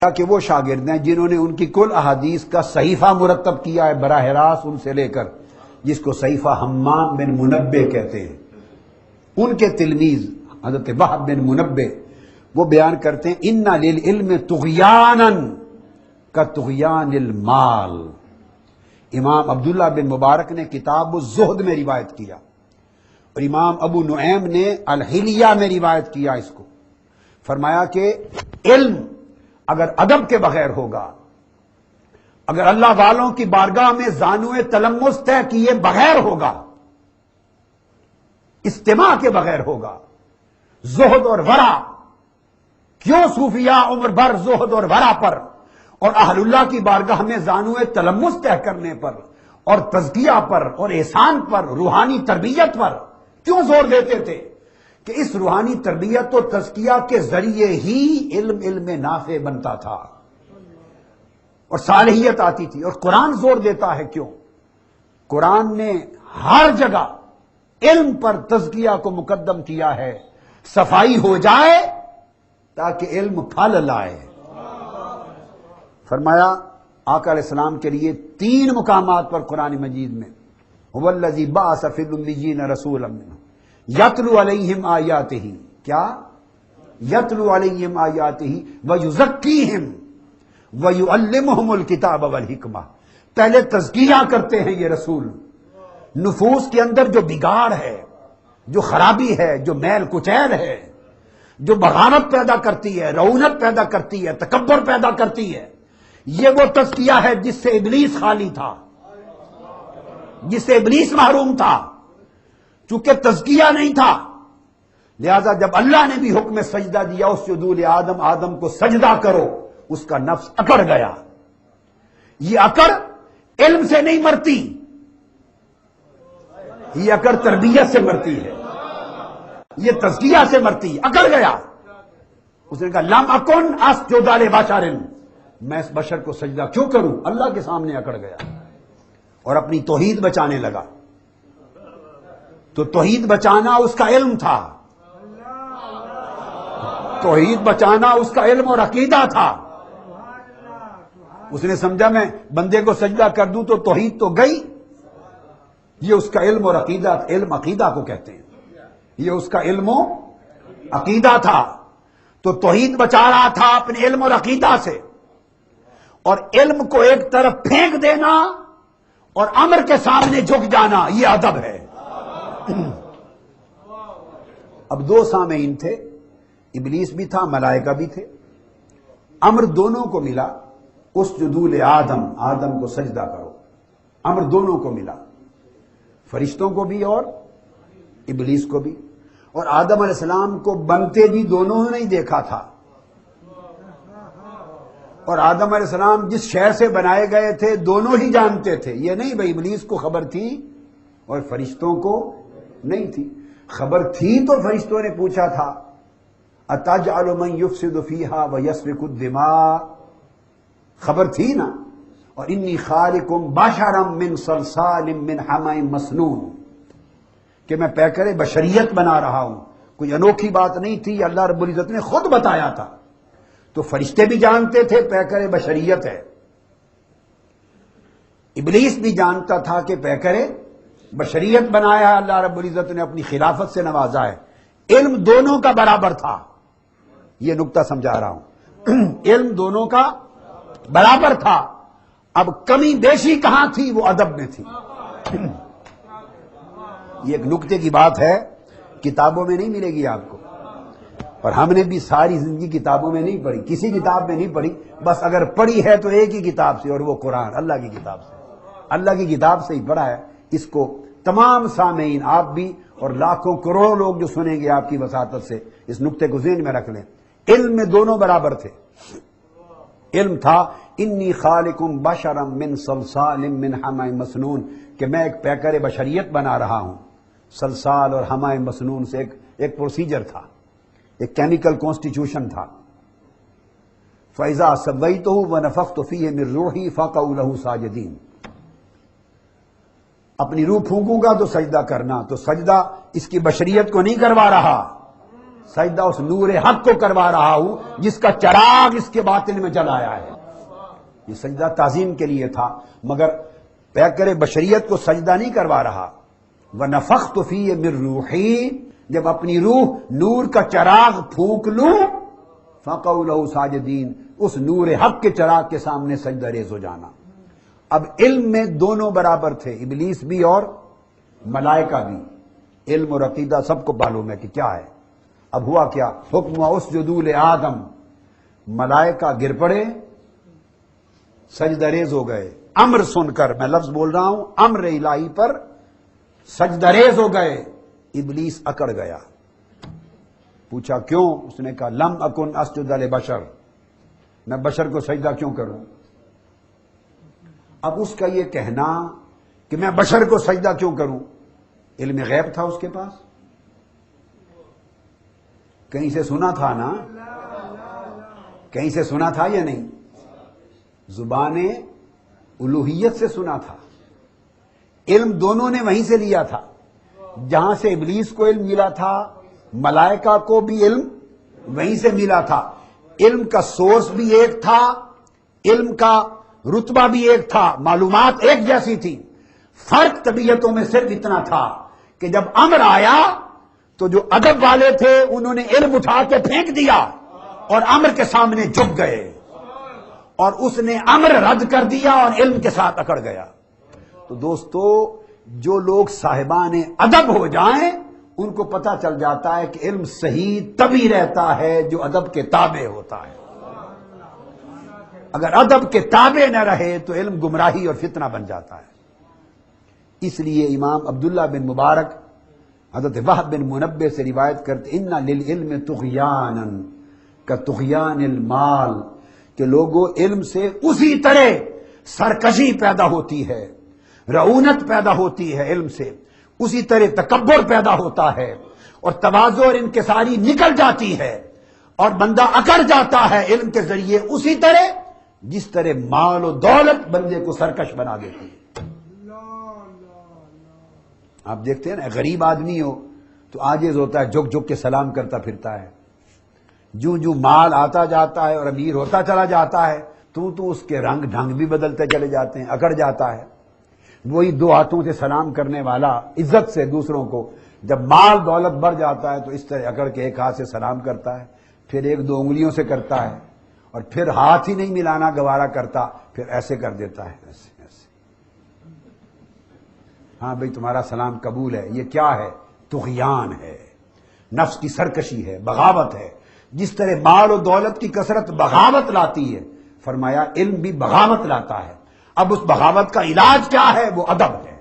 کہ وہ شاگرد ہیں جنہوں نے ان کی کل احادیث کا صحیفہ مرتب کیا ہے براہ راست ان سے لے کر، جس کو صحیفہ حمام بن منبع کہتے ہیں۔ ان کے تلمیذ حضرت وہب بن منبع وہ بیان کرتے ہیں اِنَّ لِلْعِلْمِ طُغْيَانًا كَطُغْيَانِ الْمَالِ۔ امام عبداللہ بن مبارک نے کتاب الزہد میں روایت کیا، اور امام ابو نعیم نے الحلیہ میں روایت کیا اس کو۔ فرمایا کہ علم اگر ادب کے بغیر ہوگا، اگر اللہ والوں کی بارگاہ میں زانوئے تلمس طے کیے بغیر ہوگا، استماع کے بغیر ہوگا، زہد اور ورع، کیوں صوفیاء عمر بھر زہد اور ورع پر اور اہل اللہ کی بارگاہ میں زانوئے تلمس طے کرنے پر اور تزکیہ پر اور احسان پر، روحانی تربیت پر کیوں زور دیتے تھے؟ کہ اس روحانی تربیت و تزکیہ کے ذریعے ہی علم نافع بنتا تھا اور صالحیت آتی تھی۔ اور قرآن زور دیتا ہے کیوں؟ قرآن نے ہر جگہ علم پر تزکیہ کو مقدم کیا ہے، صفائی ہو جائے تاکہ علم پھل لائے۔ فرمایا آقا علیہ السلام کے لیے 3 مقامات پر قرآن مجید میں هو الذی بعث فی الامیین رسولا منہم یتلو علیہم آیاتہ، کیا؟ یتلو علیہم آیاتہ ویزکیہم ویعلمہم الکتاب والحکمہ۔ پہلے تزکیہ کرتے ہیں یہ رسول، نفوس کے اندر جو بگاڑ ہے، جو خرابی ہے، جو میل کچیل ہے، جو بغاوت پیدا کرتی ہے، رعونت پیدا کرتی ہے، تکبر پیدا کرتی ہے، یہ وہ تزکیہ ہے جس سے ابلیس خالی تھا، جس سے ابلیس محروم تھا۔ چونکہ تزکیہ نہیں تھا، لہذا جب اللہ نے بھی حکم سجدہ دیا اسجدوا لآدم، آدم کو سجدہ کرو، اس کا نفس اکڑ گیا۔ یہ اکڑ علم سے نہیں مرتی، یہ اکڑ تربیت سے مرتی ہے، یہ تزکیہ سے مرتی ہے۔ اکڑ گیا، اس نے کہا لم اکن اسجد لبشر، میں اس بشر کو سجدہ کیوں کروں؟ اللہ کے سامنے اکڑ گیا اور اپنی توحید بچانے لگا۔ تو توحید بچانا اس کا علم تھا، توحید بچانا اس کا علم اور عقیدہ تھا۔ اس نے سمجھا میں بندے کو سجدہ کر دوں تو توحید تو گئی، یہ اس کا علم اور عقیدہ، علم عقیدہ کو کہتے ہیں، یہ اس کا علم و عقیدہ تھا۔ تو توحید بچا رہا تھا اپنے علم اور عقیدہ سے، اور علم کو ایک طرف پھینک دینا اور امر کے سامنے جھک جانا، یہ ادب ہے۔ اب 2 سامعین تھے، ابلیس بھی تھا، ملائکہ بھی تھے۔ امر دونوں کو ملا، اسجدوا لآدم، آدم کو سجدہ کرو، امر دونوں کو ملا، فرشتوں کو بھی اور ابلیس کو بھی۔ اور آدم علیہ السلام کو بنتے بھی دونوں نے نہیں دیکھا تھا، اور آدم علیہ السلام جس شے سے بنائے گئے تھے دونوں ہی جانتے تھے، یہ نہیں بھئی ابلیس کو خبر تھی اور فرشتوں کو نہیں تھی۔ خبر تھی تو فرشتوں نے پوچھا تھا اتجعل من یفسد فیہا ویسفک الدماء، خبر تھی نا۔ اور انی خالق بشرا من صلصال من حمأ مسنون، کہ میں پیکر بشریت بنا رہا ہوں، کوئی انوکھی بات نہیں تھی، اللہ رب العزت نے خود بتایا تھا۔ تو فرشتے بھی جانتے تھے پیکر بشریت ہے، ابلیس بھی جانتا تھا کہ پیکر بشریت بنایا ہے اللہ رب العزت نے، اپنی خلافت سے نوازا ہے۔ علم دونوں کا برابر تھا، یہ نقطہ سمجھا رہا ہوں، علم دونوں کا برابر تھا۔ اب کمی بیشی کہاں تھی؟ وہ ادب میں تھی۔ یہ ایک نقطے کی بات ہے، کتابوں میں نہیں ملے گی آپ کو، اور ہم نے بھی ساری زندگی کتابوں میں نہیں پڑھی، کسی کتاب میں نہیں پڑھی، بس اگر پڑھی ہے تو ایک ہی کتاب سے، اور وہ قرآن، اللہ کی کتاب سے، اللہ کی کتاب سے ہی پڑھا ہے۔ اس کو تمام سامعین، آپ بھی اور لاکھوں کروڑوں لوگ جو سنیں گے آپ کی وساطت سے، اس نقطے کو ذہن میں رکھ لیں۔ علم میں دونوں برابر تھے، علم تھا انی خالق بشرا من صلصال من حمأ مسنون، کہ میں ایک پیکر بشریت بنا رہا ہوں۔ صلصال اور حمأ مسنون سے ایک پروسیجر تھا، ایک کیمیکل کانسٹیٹیوشن تھا۔ فَإِذَا سَوَّيْتُهُ وَنَفَخْتُ فِيهِ مِن رُّوحِي فَقَعُوا لَهُ سَاجِدِينَ، اپنی روح پھونکوں گا تو سجدہ کرنا۔ تو سجدہ اس کی بشریت کو نہیں کروا رہا، سجدہ اس نور حق کو کروا رہا ہوں جس کا چراغ اس کے باطن میں جل آیا ہے. یہ سجدہ تعظیم کے لیے تھا، مگر پیکر بشریت کو سجدہ نہیں کروا رہا. وَنَفَخْتُ فِيهِ مِن رُوحِي، جب اپنی روح نور کا چراغ پھونک لوں، فَقَعُوا لَهُ سَاجِدِينَ، اس نور حق کے چراغ کے سامنے سجدہ ریز ہو جانا. اب علم میں دونوں برابر تھے، ابلیس بھی اور ملائکہ بھی. علم اور عقیدہ سب کو معلوم ہے کہ کیا ہے. اب ہوا کیا؟ حکم اسجدوا لآدم، ملائکہ گر پڑے، سجدہ ریز ہو گئے. امر سن کر، میں لفظ بول رہا ہوں، امر الہی پر سجدہ ریز ہو گئے. ابلیس اکڑ گیا. پوچھا کیوں؟ اس نے کہا لم اکن اسجد لبشر، میں بشر کو سجدہ کیوں کروں؟ اب اس کا یہ کہنا کہ میں بشر کو سجدہ کیوں کروں، علم غیب تھا اس کے پاس؟ کہیں سے سنا تھا نا؟ کہیں سے سنا تھا یا نہیں؟ زبان الوہیت سے سنا تھا. علم دونوں نے وہیں سے لیا تھا. جہاں سے ابلیس کو علم ملا تھا، ملائکہ کو بھی علم وہیں سے ملا تھا. علم کا سورس بھی ایک تھا، علم کا رتبہ بھی ایک تھا، معلومات ایک جیسی تھی. فرق طبیعتوں میں صرف اتنا تھا کہ جب امر آیا تو جو ادب والے تھے انہوں نے علم اٹھا کے پھینک دیا اور امر کے سامنے جھک گئے، اور اس نے امر رد کر دیا اور علم کے ساتھ اکڑ گیا. تو دوستو، جو لوگ صاحبان ادب ہو جائیں ان کو پتہ چل جاتا ہے کہ علم صحیح تبھی رہتا ہے جو ادب کے تابع ہوتا ہے. اگر ادب کے تابع نہ رہے تو علم گمراہی اور فتنہ بن جاتا ہے. اس لیے امام عبداللہ بن مبارک حضرت وہب بن منبہ سے روایت کرتے ان للعلم طغیانا کطغیان المال، کہ لوگوں علم سے اسی طرح سرکشی پیدا ہوتی ہے، رعونت پیدا ہوتی ہے، علم سے اسی طرح تکبر پیدا ہوتا ہے اور تواضع اور انکساری نکل جاتی ہے اور بندہ اکڑ جاتا ہے علم کے ذریعے اسی طرح جس طرح مال و دولت بندے کو سرکش بنا دیتی ہے. آپ دیکھتے ہیں نا، غریب آدمی ہو تو عاجز ہوتا ہے، جھک جھک کے سلام کرتا پھرتا ہے. جو مال آتا جاتا ہے اور امیر ہوتا چلا جاتا ہے تو اس کے رنگ ڈھنگ بھی بدلتے چلے جاتے ہیں، اکڑ جاتا ہے. وہی دو ہاتھوں سے سلام کرنے والا عزت سے دوسروں کو، جب مال دولت بڑھ جاتا ہے تو اس طرح اکڑ کے ایک ہاتھ سے سلام کرتا ہے، پھر ایک دو انگلیوں سے کرتا ہے، اور پھر ہاتھ ہی نہیں ملانا گوارا کرتا، پھر ایسے کر دیتا ہے، ایسے ایسے. ہاں بھئی تمہارا سلام قبول ہے. یہ کیا ہے؟ طغیان ہے، نفس کی سرکشی ہے، بغاوت ہے. جس طرح مال و دولت کی کثرت بغاوت لاتی ہے، فرمایا علم بھی بغاوت لاتا ہے. اب اس بغاوت کا علاج کیا ہے؟ وہ ادب ہے.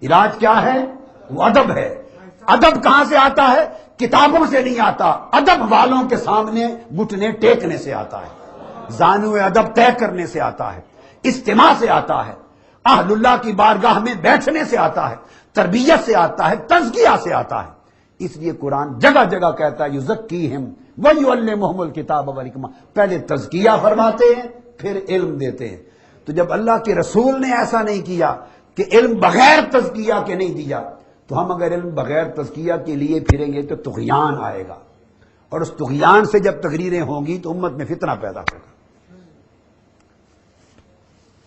علاج کیا ہے؟ وہ ادب ہے. ادب کہاں سے آتا ہے؟ کتابوں سے نہیں آتا، ادب والوں کے سامنے گھٹنے ٹیکنے سے آتا ہے، زانو ادب طے کرنے سے آتا ہے، استماع سے آتا ہے، اہل اللہ کی بارگاہ میں بیٹھنے سے آتا ہے، تربیت سے آتا ہے، تزکیہ سے آتا ہے. اس لیے قرآن جگہ جگہ کہتا ہے یزکیہم ویعلمہم الکتاب والحکمہ. پہلے تزکیہ فرماتے ہیں پھر علم دیتے ہیں. تو جب اللہ کے رسول نے ایسا نہیں کیا کہ علم بغیر تزکیہ کے نہیں دیا، تو ہم اگر علم بغیر تزکیہ کے لیے پھریں گے تو طغیان آئے گا، اور اس طغیان سے جب تقریریں ہوں گی تو امت میں فتنہ پیدا ہوگا.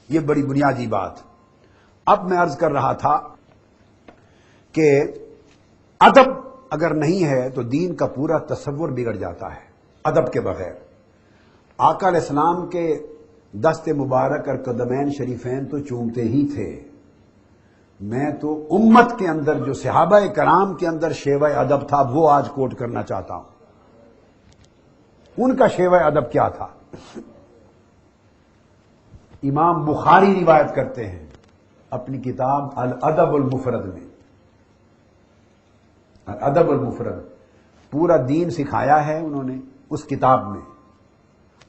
یہ بڑی بنیادی بات. اب میں عرض کر رہا تھا کہ ادب اگر نہیں ہے تو دین کا پورا تصور بگڑ جاتا ہے ادب کے بغیر. آقا علیہ السلام کے دست مبارک اور قدمین شریفین تو چومتے ہی تھے. میں تو امت کے اندر جو صحابہ کرام کے اندر شیوہ ادب تھا وہ آج کوٹ کرنا چاہتا ہوں. ان کا شیوہ ادب کیا تھا؟ امام بخاری روایت کرتے ہیں اپنی کتاب الادب المفرد میں. الادب المفرد پورا دین سکھایا ہے انہوں نے اس کتاب میں.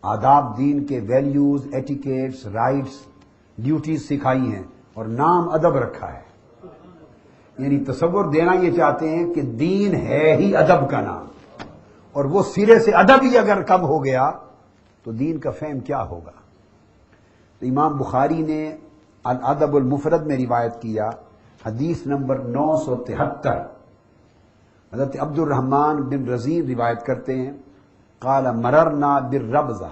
آداب دین کے ویلیوز، ایٹیکیٹس، رائٹس، ڈیوٹیز سکھائی ہیں اور نام ادب رکھا ہے. یعنی تصور دینا یہ چاہتے ہیں کہ دین ہے ہی ادب کا نام، اور وہ سرے سے ادب ہی اگر کم ہو گیا تو دین کا فہم کیا ہوگا. تو امام بخاری نے الادب المفرد میں روایت کیا، حدیث نمبر 973. حضرت عبد الرحمن بن رزین روایت کرتے ہیں قال مررنا بالربضہ